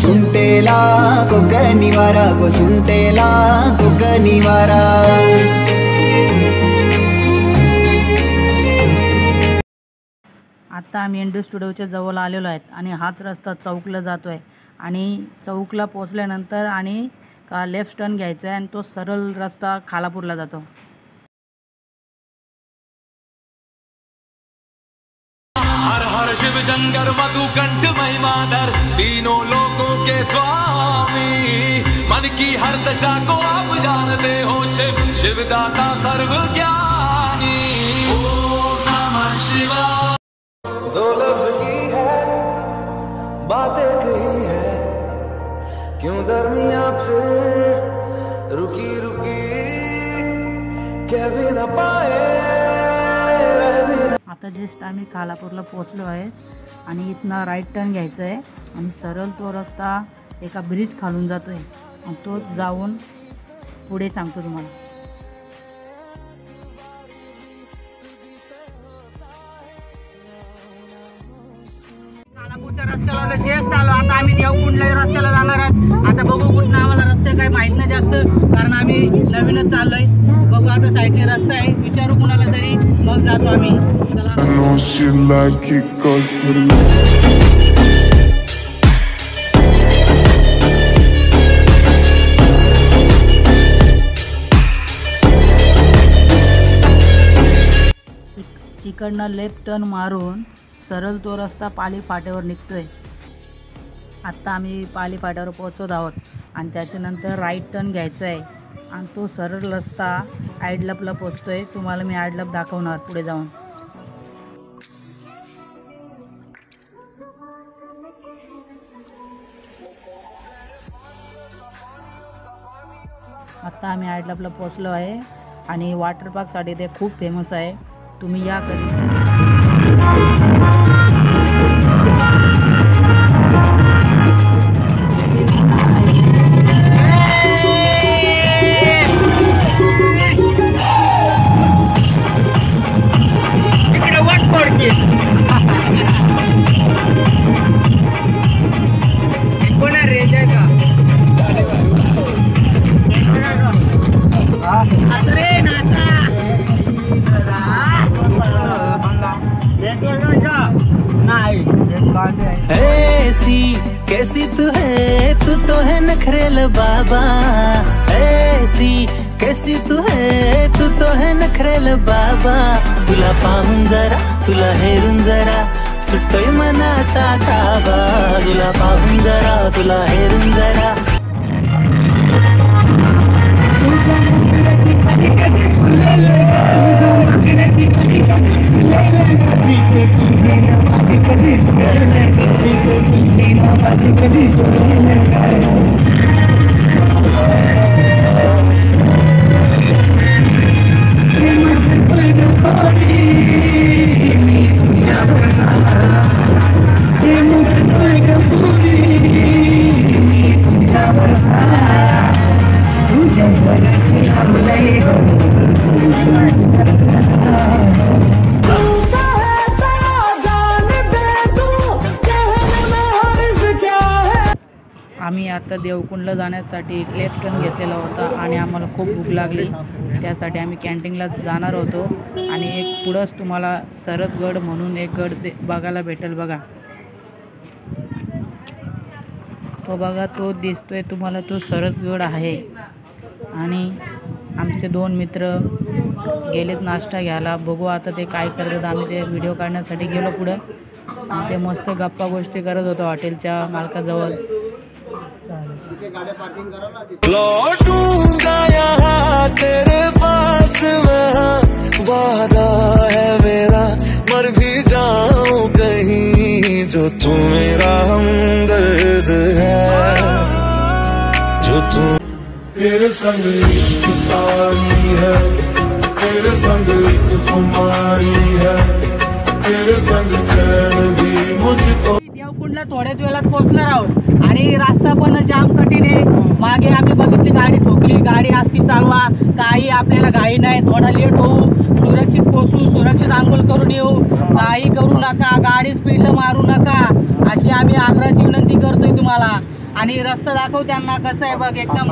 सुंटेला कोकणी वारा गो सुंटेला कोकणी वारा। आता आम्ही इंडो स्टुडिओच्या जवळ आलेलो आहेत आणि हाच रस्ता चौकला जातो आहे आणि चौकला पोहोचल्यानंतर आणि लेफ्ट टर्न घ्यायचा आहे आणि तो सरळ रस्ता खालापूरला जातो। हर हर शिव शंकर मधुकंठ महिमाधर तीनों लोकों के स्वामी मन की हर दशा को आप जानते हो शिव शिवदाता सर्व ज्ञानी। ओम नमः शिवाय। दो लफ्ज की है बातें कही है क्यों दरमिया फिर रुकी रुकी कह भी न पाए रह भी न। आता जस्ट आम्ही खालापूरला पोहोचलो आहे आणि इथनं राईट टर्न घ्यायचं आहे आणि सरळ तो रस्ता एका ब्रिज खालून जातो आहे आणि तो जाऊन पुढे सांगतो तुम्हाला। खालापूरच्या रस्त्याला जस्ट आलो। आता आम्ही देवकुंडला रस्त्याला जाणार आहोत। आता बघू कुठं आम्हाला रस्ते काही माहीत नाही जास्त कारण आम्ही नवीनच चाललोय। बघू आता साईडने रस्ता आहे विचारू कुणाला तरी मग जातो आम्ही। चला तिकडनं लेफ्ट टर्न मारून सरळ तो रस्ता पाली फाट्यावर निघतोय। आत्ता आम्ही पाली फाट्यावर पोहोचत आहोत आणि त्याच्यानंतर राईट टर्न घ्यायचा आहे आणि तो सरळ रस्ता आयडलपला पोहोचतोय। तुम्हाला मी आयडलप दाखवणार पुढे जाऊन। आत्ता आम्ही आयडलपला पोहोचलो आहे आणि वॉटर पार्कसाठी ते खूप फेमस आहे। तुम्ही या कधी। ऐसी कैसी तू तो है नखरेल बाबा। ऐसी कैसी तू तो है नखरेल बाबा। तुला पाहून जरा तुला हेरून जरा सुटतोय मनाचा ताबा। तुला पाहून जरा तुला हेरून जरा। आम्ही आता देवकुंडला जाण्यासाठी लेफ्ट टर्न घेतलेला होता आणि आम्हाला खूप भूक लागली त्यासाठी आम्ही कॅन्टीनला जाणार होतो आणि एक पुढंच तुम्हाला सरसगड म्हणून एक गड बघायला भेटेल बघा। तो बघा तो दिसतोय तुम्हाला तो सरसगड आहे आणि आमचे दोन मित्र गेलेत नाश्ता घ्यायला। बघू आता ते काय करतात। आम्ही ते व्हिडिओ काढण्यासाठी गेलो पुढं आणि ते मस्त गप्पा गोष्टी करत होतो हॉटेलच्या मालकाजवळ। लौटूंगा यहाँ तेरे पास वहाँ वादा है मेरा मर भी जाऊं कहीं जो तू मेरा हमदर्द है जो तू। तेरे संग एक तारी है तेरे संग एक कुमारी है तेरे संग चैन भी मुझको। देवकुंडला थोड्याच वेळात पोहोचणार आहोत आणि रस्ता पण जाम कठीण आहे। मागे आम्ही बघितली गाडी ठोकली। गाडी असती चालवा काही आपल्याला घाई नाही। थोडा लेट होऊ सुरक्षित पोहोचू सुरक्षित आंघोळ करून येऊ। काही करू नका गाडी स्पीडला मारू नका अशी आम्ही आग्रहाची विनंती करतोय तुम्हाला। आणि रस्ता दाखव त्यांना कसं आहे बघ, एकदम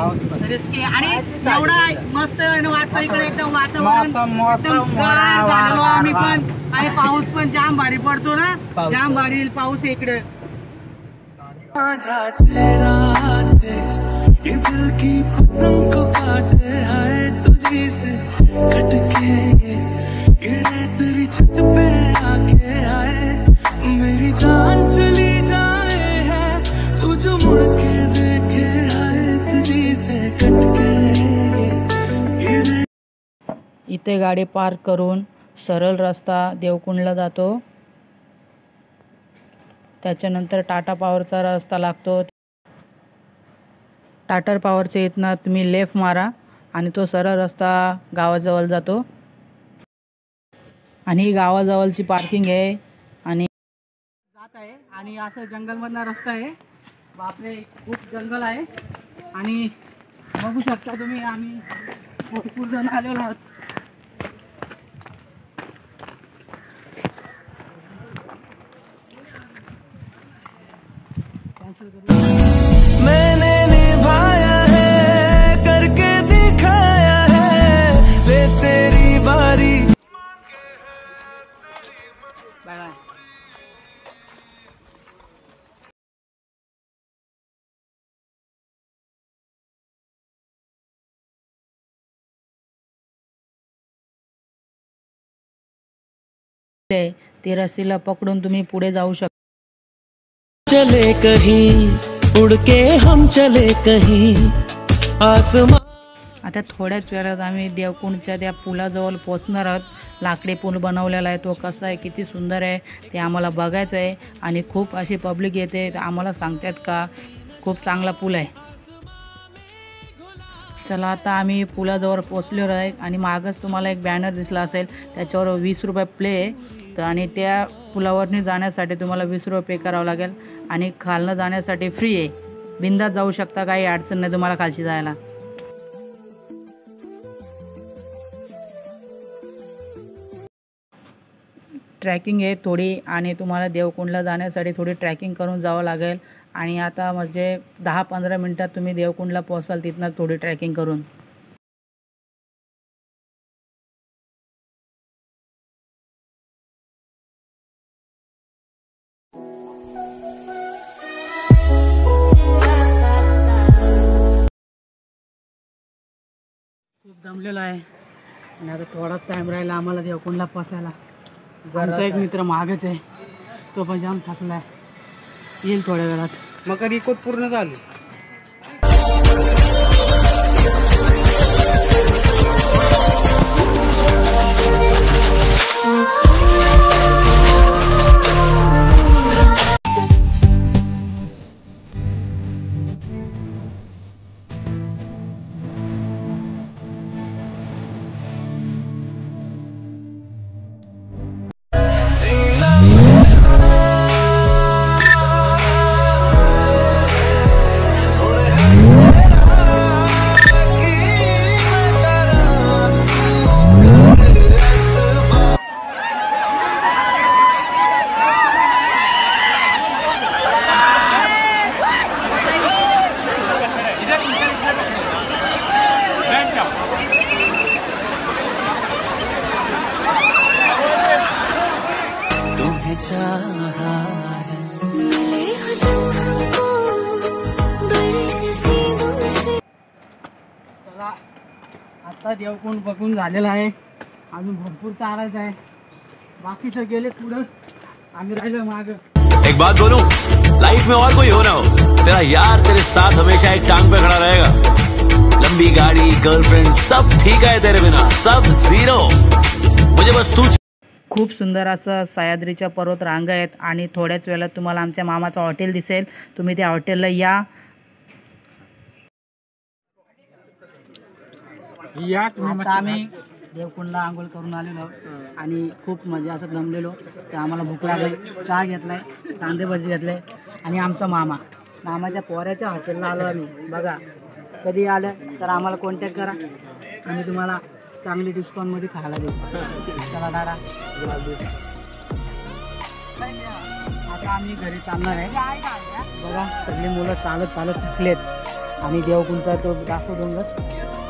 रिस्की आणि एवढा मस्त वाटतं इकडे, एकदम वातावरण एकदम गार झालेलो आम्ही पण, आणि पाऊस पण जाम भारी पडतो ना, जाम भारी पाऊस आहे इकडे. दिल की पतंग को काटे आए तुझी से खटके गिरे तेरी छत पे आके आए मेरी जान चली जाए है तू जो मुड़ के देखे आए तुझी से खटके गिरे. इथे गाडी पार्क करून सरळ रस्ता देवकुंडला जातो. त्याच्यानंतर टाटा पॉवरचा रस्ता लागतो. टाटा पॉवरच्या इथनं तुम्ही लेफ्ट मारा आणि तो सरळ रस्ता गावाजवळ जातो. आणि ही गावाजवळची पार्किंग आहे आणि जात आहे. आणि असं जंगलमधला रस्ता आहे. बापरे, खूप जंगल आहे. आणि बघू शकता तुम्ही, आम्ही भरपूर जण आलेलो आहोत. मैंने निभाया है करके दिखाया है ले तेरी बारी. Bye bye. ते रस्सीला पकडून तुम्ही पुढे जाऊ शकता. चले कहीं उड़ के हम चले कहीं आसमां. आता थोड्याच वेळात आम्ही देवकुंडच्या त्या पुलाजवळ पोहोचणार आहोत. लाकडी पूल बनवलेला आहे. तो कसा आहे, किती सुंदर आहे ते आम्हाला बघायचं आहे. आणि खूप अशी पब्लिक येते, आम्हाला सांगतात का खूप चांगला पूल आहे. चला आता आम्ही पुलाजवळ पोचलेलो आहे. आणि मागच तुम्हाला एक बॅनर दिसला असेल, त्याच्यावर 20 रुपये प्ले आहे. तर आणि त्या पुलावरनी जाण्यासाठी तुम्हाला 20 रुपये पे करावं लागेल. आणि खालनं जाण्यासाठी फ्री आहे. बिंदास जाऊ शकता, काही अडचण नाही तुम्हाला खालची जायला. ट्रॅकिंग आहे थोडी, आणि तुम्हाला देवकुंडला जाण्यासाठी थोडी ट्रॅकिंग करून जावं लागेल. आणि आता म्हणजे 10-15 मिनटात तुम्ही देवकुंडला पोहोचाल, तिथनं थोडी ट्रॅकिंग करून. खूप दमलेला आहे आणि आता थोडाच टाईम राहिला आम्हाला देवकुंडला पोचायला. आमचा एक मित्र मागच आहे, तो पण जाम थकला आहे. येईल थोड्या वेळात. मग रिकोट पूर्ण झाली. आता देवकुंड बघून झालेला आहे. अजून भरपूर चालायचं आहे. बाकीचं गेले पुढं, आम्ही राहिलो माग. एक बात बोलूं, लाइफ में और कोई हो ना हो, तेरा यार तेरे साथ हमेशा एक टांग पे खड़ा रहेगा. लंबी गाड़ी, गर्लफ्रेंड, सब ठीक है तेरे बिना, सब जीरो. मुझे बस तू. खूप सुंदर असं सह्याद्रीच्या पर्वत रांगा आहेत. आणि थोड्याच वेळात तुम्हाला आमच्या मामाचं हॉटेल दिसेल. तुम्ही त्या हॉटेलला या. आता आम्ही देवकुंडला आंघोळ करून आलेलो आणि खूप मजा असं जमलेलो. तर आम्हाला भूक लागली, चहा घेतलाय, कांदे भजी घेतले. आणि आमचा मामाच्या पोऱ्याच्या हॉटेलला आलो आम्ही. बघा, कधी आलं तर आम्हाला कॉन्टॅक्ट करा, आम्ही तुम्हाला चांगली डिस्काउंटमध्ये खायला देऊ. चला दादा. आता आता आम्ही घरी चालणार आहे. बघा सगळी मुलं चालत चालत थकलेत आणि देवकुंडचा तो दाखव डोंगर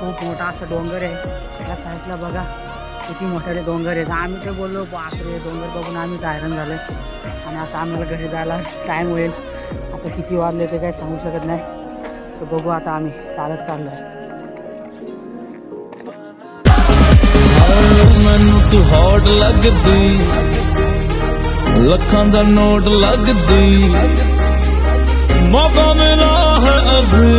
खूप मोठा असा डोंगर आहे. त्या साईडला बघा किती मोठे डोंगर आहेत. आम्ही तर बोललो बापरे डोंगर बघून आम्ही हैराण झालो आणि आता आम्हाला घरी जायला टाईम होईल. आता किती वाजले ते काही सांगू शकत नाही. तर बघू आता आम्ही चालत चाललो आहे. मैनू तू हॉट लगदी लखां दा नोट लगदी मौका मिला है अभी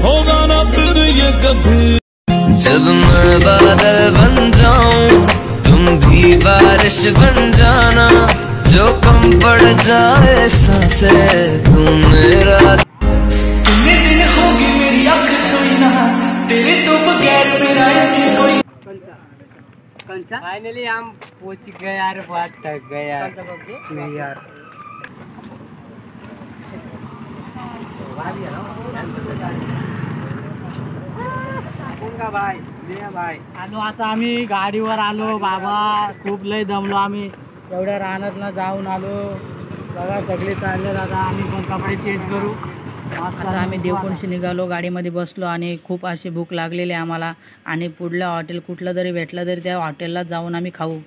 होगा ना फिर ये कभी जब मैं बादल बन जाऊं तुम भी बारिश बन जाना जो कम पड़ जाए सांसें तुम मेरा कितने दिन होगी मेरी आँख सोई ना तेरे तो बगैर मेरा यकीन कोई फाइनली हम पहुंच गए यार. बहुत थक गए यार. आलो आता आम्ही गाडीवर आलो बाबा. खूप लय दमलो आम्ही एवढ्या रानातला जाऊन आलो. बघा सगळे चालले आता आम्ही पण कपडे चेंज करू. आता आम्ही देवकुंडशी निघालो. गाडीमध्ये बसलो आणि खूप अशी भूक लागलेली आम्हाला आणि पुढलं हॉटेल कुठलं जरी भेटलं तरी त्या हॉटेलला जाऊन आम्ही खाऊ.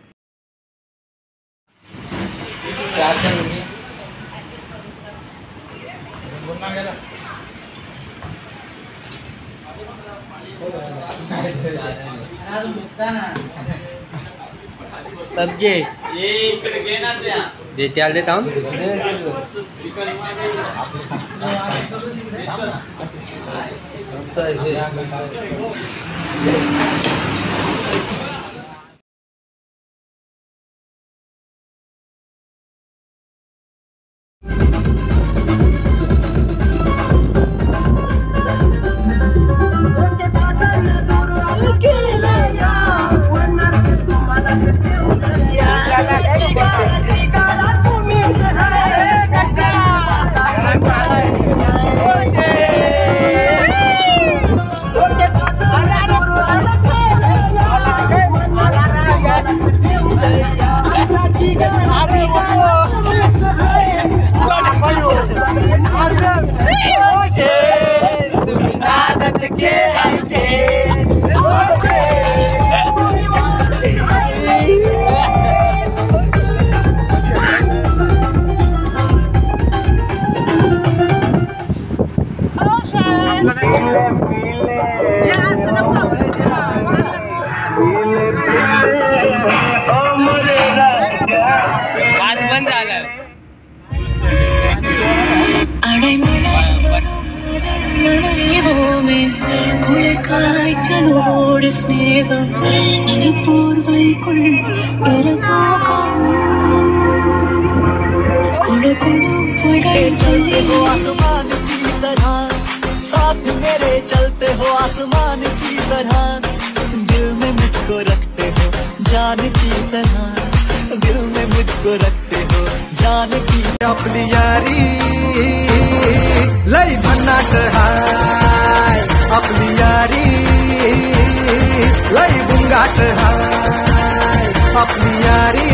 सब्जी देते आल देता हूँ. चलते हो आसमान की तरह साथ मेरे चलते हो आसमान की तरह दिल में मुझको रखते हो जान की तरह दिल में मुझको रखते हो जान की. अपनी यारी लई भन्नाट हाय अपनी यारी लई बुंगाट हाय अपनी यारी